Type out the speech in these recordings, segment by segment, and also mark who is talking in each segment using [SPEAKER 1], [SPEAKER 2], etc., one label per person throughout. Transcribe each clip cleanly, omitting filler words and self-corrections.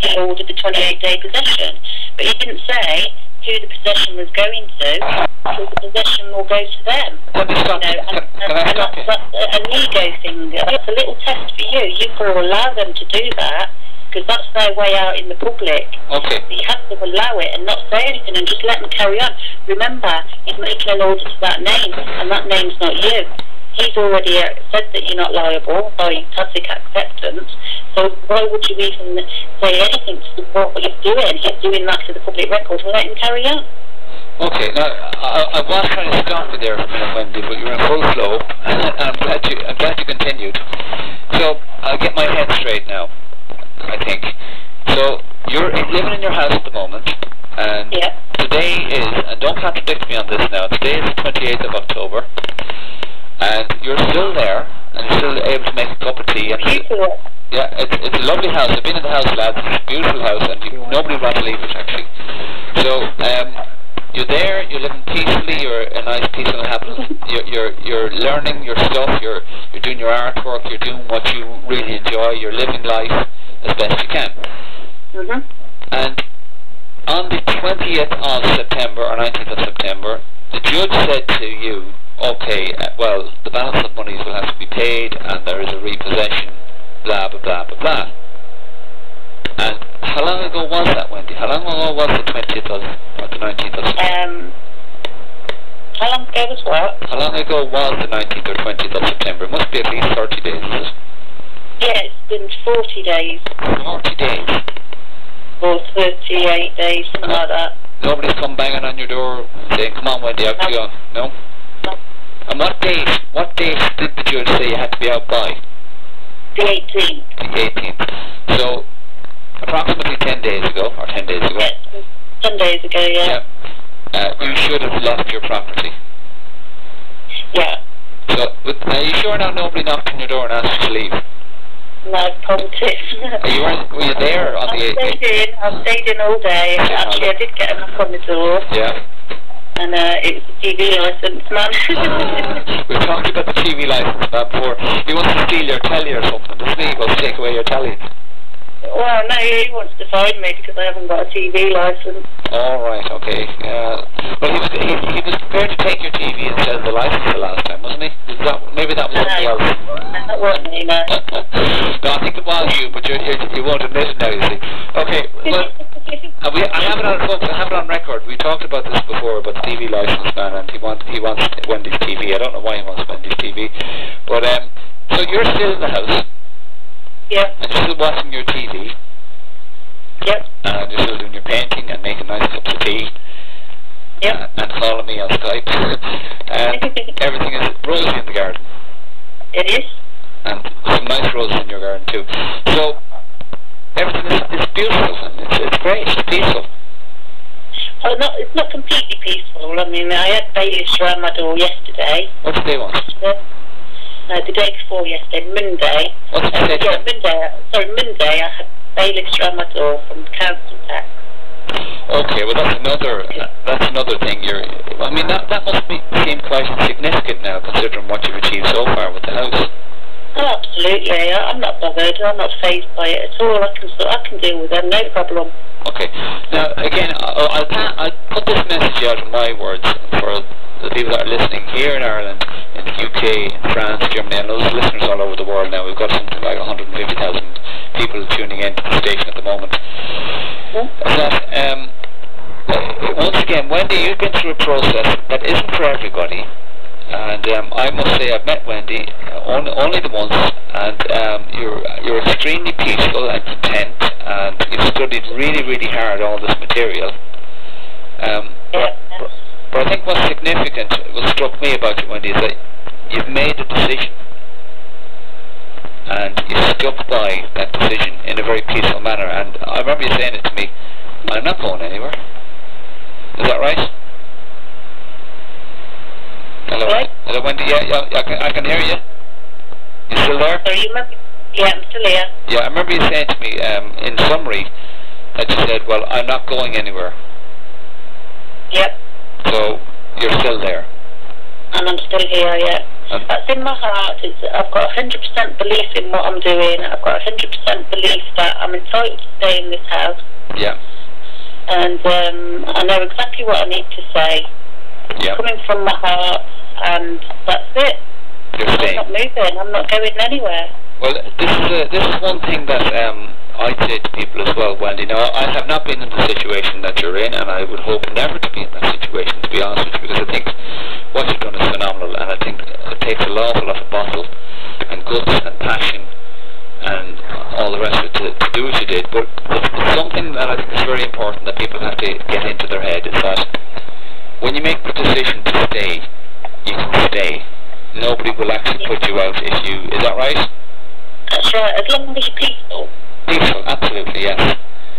[SPEAKER 1] he ordered the 28-day possession. But he didn't say who the possession was going to, because the possession will go to them.
[SPEAKER 2] Let me stop.
[SPEAKER 1] And that's an ego thing. That's a little test for you. You've got to allow them to do that, because that's their way out in the public.
[SPEAKER 2] Okay.
[SPEAKER 1] So you have to allow it and not say anything and just let them carry on. Remember, he's making an order to that name, and that name's not you. He's already said that you're not liable by tacit acceptance, so why would you even say anything to what he's doing? He's doing that to the public record. Well, let him carry on.
[SPEAKER 2] Okay, now, I was trying to stop you there for a minute, Wendy, but you're in full flow, and I'm glad you continued. So, I'll get my head straight now, I think. So, you're living in your house at the moment, and today is, and don't contradict me on this now, today is the 28th of October, and you're still there, and you're still able to make a cup of tea. And yeah, it's a lovely house. I've been in the house, lads. It's a beautiful house, and nobody would want to leave it, actually. So, you're there, you're living peacefully, you're a nice, peaceful and happy. You're learning your stuff, you're doing your artwork, you're doing what you really enjoy, you're living life as best you can. And on the 20th of September, or 19th of September, the judge said to you, okay, well, the balance of monies will have to be paid, and there is a repossession, blah, blah, blah, blah, blah. And how long ago was that, Wendy? How long ago was the 20th or the 19th of September?
[SPEAKER 1] How long ago was what?
[SPEAKER 2] How long ago was the 19th or 20th of September? It must be at least 30 days, is it?
[SPEAKER 1] Yeah, it's been 40 days. 40
[SPEAKER 2] days?
[SPEAKER 1] Or 38 days, something like that.
[SPEAKER 2] Nobody's come banging on your door saying, come on, Wendy, out you go. No?
[SPEAKER 1] No.
[SPEAKER 2] And what date did the judge say you had to be out by?
[SPEAKER 1] The 18th.
[SPEAKER 2] The 18th. So, approximately 10 days ago, or 10 days ago.
[SPEAKER 1] Yes, 10 days ago, yeah.
[SPEAKER 2] You should have left your property.
[SPEAKER 1] Yeah.
[SPEAKER 2] So, are you sure now nobody knocked on your door and asked you to leave?
[SPEAKER 1] No, positive.
[SPEAKER 2] Were you there on the 18th?
[SPEAKER 1] I stayed in all day. Actually, I did get a knock on the door.
[SPEAKER 2] Yeah.
[SPEAKER 1] And it was a TV licence man.
[SPEAKER 2] We talked about the TV licence man before. He wants to steal your telly or something, doesn't he? He wants to take away your telly.
[SPEAKER 1] Well, no, he wants to fine me because I haven't got a TV licence.
[SPEAKER 2] All right, okay. Well, he was prepared to take your TV instead of the licence the last time, wasn't he? Maybe that was somebody else.
[SPEAKER 1] That wasn't me, no.
[SPEAKER 2] No, I think it was you, but you won't admit it now, you see. Okay, well, I have it on, folks, I have it on record. We talked about this before, about the TV licence man, and he wants Wendy's TV. I don't know why he wants Wendy's TV. But, so you're still in the house.
[SPEAKER 1] Yep.
[SPEAKER 2] And you're still watching your TV.
[SPEAKER 1] Yep.
[SPEAKER 2] And you're still doing your painting and making nice cups of tea.
[SPEAKER 1] Yep.
[SPEAKER 2] And calling me on Skype. And everything is rosy in the garden.
[SPEAKER 1] It is.
[SPEAKER 2] And some nice roses in your garden too. So everything is beautiful and it's great, it's peaceful.
[SPEAKER 1] Oh, it's not completely peaceful. I mean, I had bailiffs around my door yesterday.
[SPEAKER 2] What did they want?
[SPEAKER 1] No, the day before yesterday, Monday.
[SPEAKER 2] What did they say?
[SPEAKER 1] Monday I had bailiffs around my door from council tax.
[SPEAKER 2] Okay, well that's another thing. I mean that must seem quite significant now, considering what you've achieved so far with the house.
[SPEAKER 1] Oh, absolutely. I'm not bothered. I'm not fazed by it at all. I can deal with them, no problem.
[SPEAKER 2] Okay. Now again, I'll put this message out in my words for the people that are listening here in Ireland, in the UK, in France, Germany, and those listeners all over the world now. We've got something like 150,000 people tuning in to the station at the moment. That, once again, Wendy, you've been through a process that isn't for everybody. And I must say I've met Wendy only the once, and you're extremely peaceful and content, and you've studied really, really hard all this material. But I think what's significant, what struck me about you, Wendy, is that you've made a decision, and you stuck by that decision in a very peaceful manner. And I remember you saying it to me, I'm not going anywhere. Is that right? Hello,
[SPEAKER 1] right.
[SPEAKER 2] Hello, Wendy. Yeah, I can hear you. You still there?
[SPEAKER 1] So you remember? Yeah, I'm still here.
[SPEAKER 2] Yeah, I remember you saying to me, in summary, that you said, well, I'm not going anywhere.
[SPEAKER 1] Yep.
[SPEAKER 2] So, you're still there.
[SPEAKER 1] And I'm still here, yeah. That's in my heart. I've got 100% belief in what I'm doing. I've got 100% belief that I'm entitled to stay in this house.
[SPEAKER 2] Yeah.
[SPEAKER 1] And I know exactly what I need to say.
[SPEAKER 2] Yeah.
[SPEAKER 1] Coming from my heart, and that's it. I'm not moving. I'm not going anywhere.
[SPEAKER 2] Well, this is one thing that I'd say to people as well, Wendy. Now, I have not been in the situation that you're in, and I would hope never to be in that situation, to be honest with you, because I think what you've done is phenomenal, and I think it takes an awful lot of bottle and guts and passion and all the rest of it to do what you did. But something that I think is very important that people have to get into their head is that when you make the decision to stay, you can stay. Nobody will actually put you out if you... Is that right?
[SPEAKER 1] That's right, as long as you're peaceful. Peaceful,
[SPEAKER 2] absolutely, yes.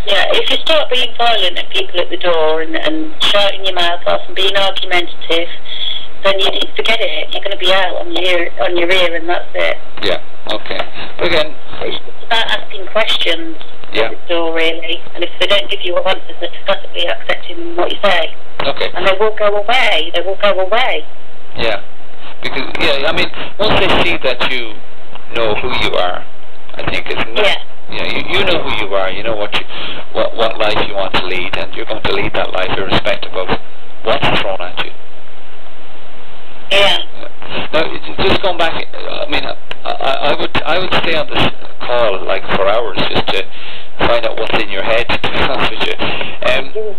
[SPEAKER 1] Yeah, if you start being violent at people at the door and shouting your mouth off and being argumentative, then you forget it. You're going to be out on your ear, and that's it.
[SPEAKER 2] Yeah, okay. But again...
[SPEAKER 1] It's about asking questions at the door, really. And if they don't give you answers, they're tacitly accepting what you say.
[SPEAKER 2] Okay.
[SPEAKER 1] And they will go away. They will go away.
[SPEAKER 2] Yeah. Because, yeah, I mean, once they see that you know who you are, I think it's not...
[SPEAKER 1] Yeah.
[SPEAKER 2] You know who you are, you know what life you want to lead, and you're going to lead that life irrespective of what's thrown at you.
[SPEAKER 1] Yeah.
[SPEAKER 2] Now, just going back, I mean, I would stay on this call like for hours just to find out what's in your head, to be honest with you.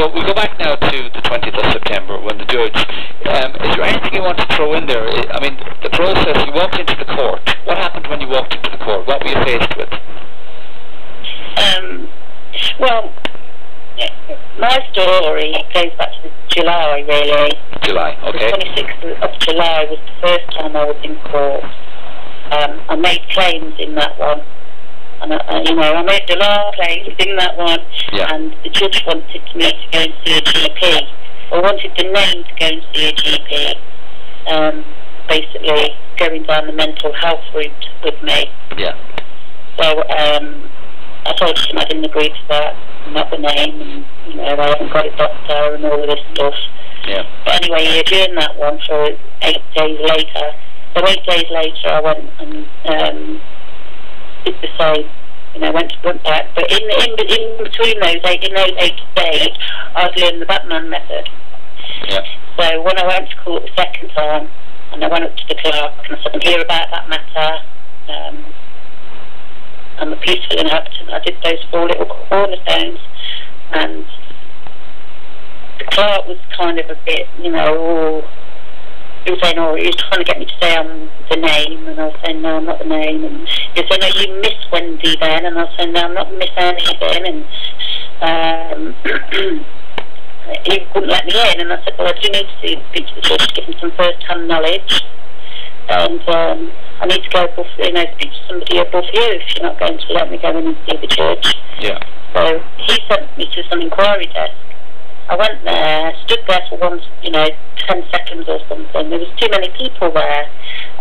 [SPEAKER 2] So we go back now to the 20th of September when the judge, is there anything you want to throw in there? I mean, the process, you walked into the court. What happened when you walked into the court? What were you faced with?
[SPEAKER 1] Well, my story goes back to July, really.
[SPEAKER 2] July, okay.
[SPEAKER 1] The 26th of July was the first time I was in court. I made claims in that one. And I made a lot of claims in that one.
[SPEAKER 2] Yeah.
[SPEAKER 1] And the judge wanted me to go and see a GP. Or wanted the name to go and see a GP. Basically, going down the mental health route with me.
[SPEAKER 2] Yeah.
[SPEAKER 1] So, I told him I didn't agree to that, not the name, and, I haven't got a doctor and all of this stuff.
[SPEAKER 2] Yeah.
[SPEAKER 1] But anyway, he adjourned that one for 8 days later. So 8 days later, I went and did the same. Went back. But in between those 8 days, I'd learned the Batman method.
[SPEAKER 2] Yeah.
[SPEAKER 1] So when I went to court the second time, and I went up to the clerk and I said, I'm here about that matter. I'm a peaceful inhabitant. I did those 4 little cornerstones, and the clerk was kind of a bit, he was saying, he was trying to get me to say I'm the name, and I was saying, no, I'm not the name, and he said, no, you miss Wendy then, and I was saying, no, I'm not miss anything, and he wouldn't let me in, and I said, well, I do need to speak to the judge to give him some first-hand knowledge, and I need to go above, speak to somebody above you if you're not going to let me go in and see the judge.
[SPEAKER 2] Yeah. So
[SPEAKER 1] he sent me to some inquiry desk. I went there, stood there for 10 seconds or something. There was too many people there,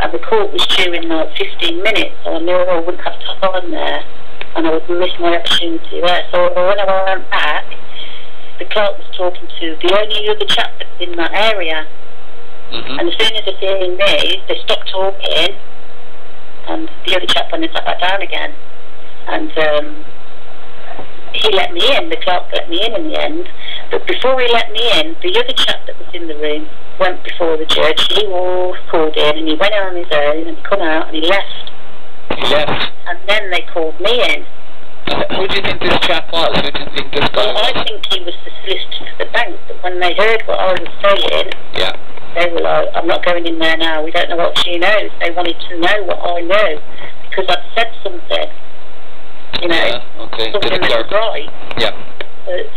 [SPEAKER 1] and the court was due in like 15 minutes, so I knew I wouldn't have time there, and I would miss my opportunity there. So when I went back, the clerk was talking to the only other chap that's in that area. Mm-hmm. And as soon as they seen me, they stopped talking, and the other chap went and sat back down again. And he let me in, the clerk let me in the end. But before he let me in, the other chap that was in the room went before the judge. He was called in, and he went on his own, and he come out, and he left.
[SPEAKER 2] He left?
[SPEAKER 1] And then they called me in.
[SPEAKER 2] Who do you think this chap was? Who do you think this guy was?
[SPEAKER 1] I think he was the solicitor for the bank, but when they heard what I was saying,
[SPEAKER 2] yeah,
[SPEAKER 1] they were like, I'm not going in there now, we don't know what she knows. They wanted to know what I know, because I'd said something,
[SPEAKER 2] yeah, okay.
[SPEAKER 1] something that was right.
[SPEAKER 2] Yeah.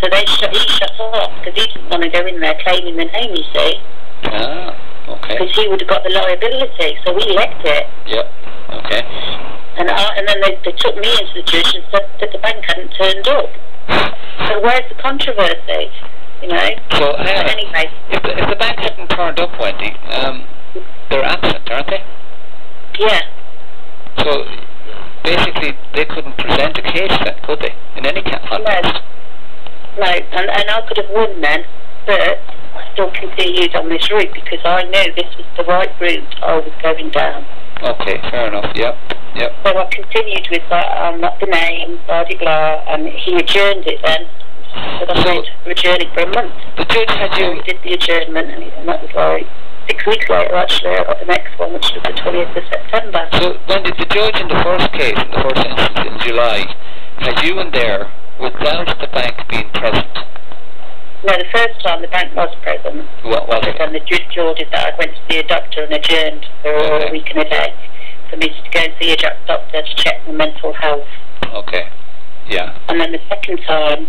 [SPEAKER 1] So he shut off, because he didn't want to go in there claiming the name, you see.
[SPEAKER 2] Ah, okay.
[SPEAKER 1] Because he would have got the liability, so he left it.
[SPEAKER 2] Yep, okay.
[SPEAKER 1] And then they took me into the judge and said that the bank hadn't turned up. So where's the controversy?
[SPEAKER 2] So
[SPEAKER 1] anyway,
[SPEAKER 2] if the bank hadn't turned up, Wendy, they're absent, aren't they?
[SPEAKER 1] Yeah.
[SPEAKER 2] So basically, they couldn't present a case then, could they? In any context?
[SPEAKER 1] No, and I could have won then, but still continued on this route because I knew this was the right route I was going down.
[SPEAKER 2] Okay, fair enough. Yep.
[SPEAKER 1] So I continued with that, not the name, blah de blah, and he adjourned it then. But I'm going to adjourn it for a month.
[SPEAKER 2] The judge had you.
[SPEAKER 1] So we did the adjournment, and that was like 6 weeks later. Actually, I got the next one, which was the 20th of September.
[SPEAKER 2] So when did the judge in the first case, in the first instance in July, had you in there without the bank being present?
[SPEAKER 1] No, the first time the bank was present.
[SPEAKER 2] What was it?
[SPEAKER 1] And the judge ordered that I went to see a doctor and adjourned for a week and a day for me to go and see a doctor to check my mental health.
[SPEAKER 2] Okay. Yeah.
[SPEAKER 1] And then the second time,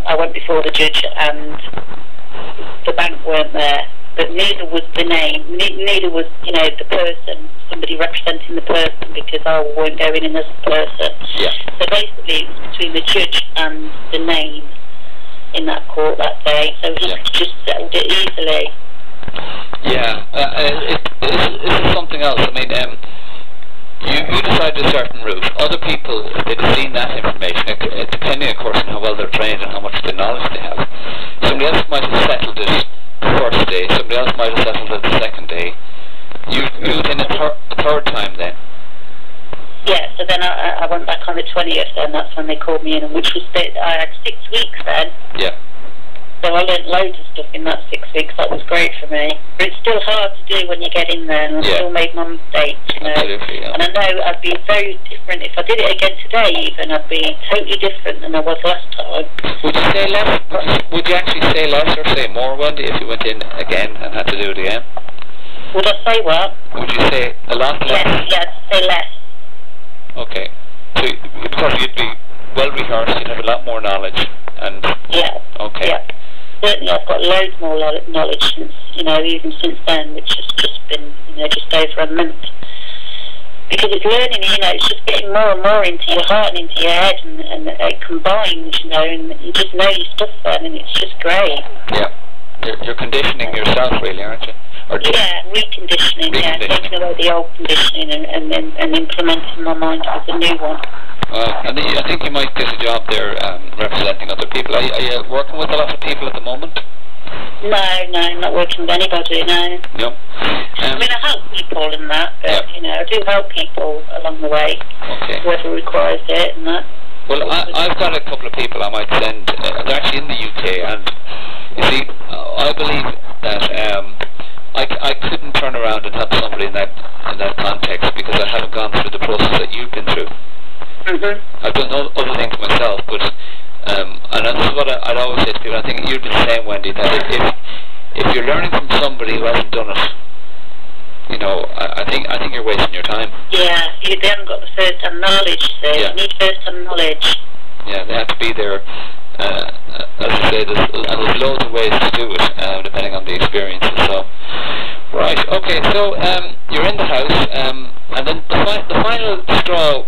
[SPEAKER 1] I went before the judge and the bank weren't there, but neither was the name, neither was, the person, somebody representing the person, because I weren't going in as a person.
[SPEAKER 2] Yeah.
[SPEAKER 1] So basically it was between the judge and the name in that court that day, so he just settled it easily.
[SPEAKER 2] Yeah, this is something else. I mean, you decided a certain route. Other people, if they'd have seen that information, depending of course on how well they're trained and how much the knowledge they have, somebody else might have settled it the first day, somebody else might have settled it the second day. You went in a third time then?
[SPEAKER 1] Yeah, so then I went back on the 20th, and that's when they called me in, which was, I had 6 weeks then.
[SPEAKER 2] Yeah. So
[SPEAKER 1] I learned loads of stuff in that 6 weeks. That was great for me. But it's still hard to do when you get in there, and I still made my mistakes,
[SPEAKER 2] Absolutely, yeah.
[SPEAKER 1] And I know I'd be very different. If I did it again today even, I'd be totally different than I was last time.
[SPEAKER 2] Would you say less? Would you actually say less or say more, Wendy, if you went in again and had to do it again?
[SPEAKER 1] Would I say what?
[SPEAKER 2] Would you say a lot less?
[SPEAKER 1] Yeah, I'd say less.
[SPEAKER 2] Okay. So, because you'd be well rehearsed, you'd have a lot more knowledge, and...
[SPEAKER 1] Yeah.
[SPEAKER 2] Okay.
[SPEAKER 1] Yeah. Certainly I've got loads more knowledge since, even since then, which has just been, just over a month. Because it's learning, it's just getting more and more into your heart and into your head, and it combines, and you just know your stuff then, and it's just great.
[SPEAKER 2] Yeah. You're conditioning yourself, really, aren't you?
[SPEAKER 1] Reconditioning, taking away the old conditioning and implementing my mind with a new one.
[SPEAKER 2] I think you might get a job there representing other people. Are you working with a lot of people at the moment?
[SPEAKER 1] No, I'm not working with anybody, no.
[SPEAKER 2] No.
[SPEAKER 1] I mean, I help people in that, but, I do help people along the way.
[SPEAKER 2] Okay.
[SPEAKER 1] Whoever requires it and that.
[SPEAKER 2] Well, I've got a couple of people I might send. They're actually in the UK, and you see, I believe that I couldn't turn around and help somebody in that context because I haven't gone through the process that you've been through.
[SPEAKER 1] Mm-hmm.
[SPEAKER 2] I've done other things myself, but and this is what I'd always say to people. I think you'd be the same, Wendy. That if you're learning from somebody who hasn't done it, I think you're wasting your time.
[SPEAKER 1] Yeah, they haven't got the first-hand knowledge. So you need first-hand knowledge. Yeah,
[SPEAKER 2] they have to be there. As I say, there's loads of ways to do it, depending on the experiences. So, right, okay. So you're in the house, and then the final straw.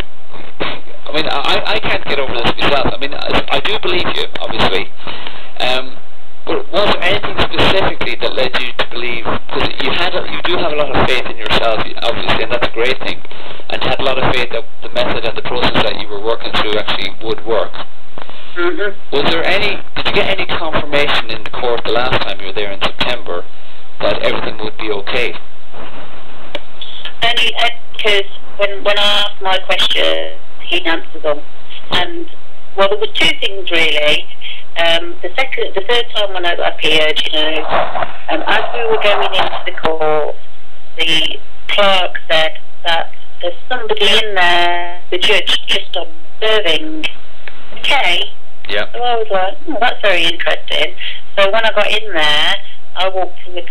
[SPEAKER 2] I mean, I can't get over this myself. I mean, I do believe you, obviously. But was there anything specifically that led you to believe? Because you do have a lot of faith in yourself, obviously, and that's a great thing. And you had a lot of faith that the method and the process that you were working through actually would work.
[SPEAKER 1] Mm-hmm.
[SPEAKER 2] Did you get any confirmation in the court the last time you were there in September that everything would be okay?
[SPEAKER 1] Because when I asked my question, he answered them. And, well, there was two things really. The third time when I appeared, as we were going into the court, the clerk said that there's somebody in there, the judge, just observing. Okay.
[SPEAKER 2] Yeah.
[SPEAKER 1] So I was like, that's very interesting. So when I got in there, I walked in with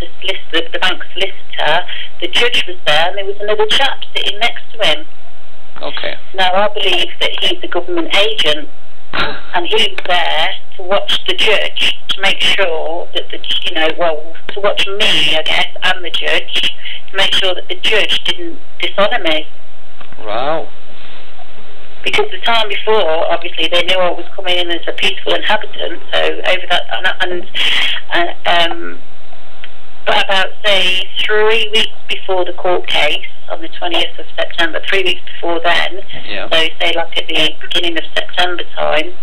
[SPEAKER 1] the bank solicitor. The judge was there, and there was another chap sitting next to him.
[SPEAKER 2] Okay.
[SPEAKER 1] Now I believe that he's a government agent, and he was there to watch the judge to make sure that to watch me, I guess, and the judge to make sure that the judge didn't dishonour me.
[SPEAKER 2] Wow.
[SPEAKER 1] Because the time before, obviously, they knew I was coming in as a peaceful inhabitant. So over that, but about say 3 weeks before the court case on the 20th of September, 3 weeks before then, so say like at the beginning of September time,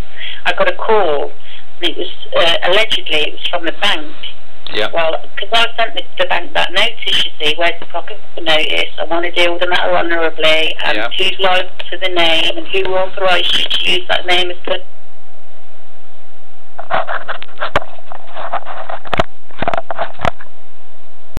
[SPEAKER 1] I got a call, and it was allegedly it was from the bank,
[SPEAKER 2] Yeah.
[SPEAKER 1] Well, because I sent the bank that notice, you see, where's the copy of the notice? I want to deal with the matter honourably, and who's liable to the name, and who authorised you to use that name as the...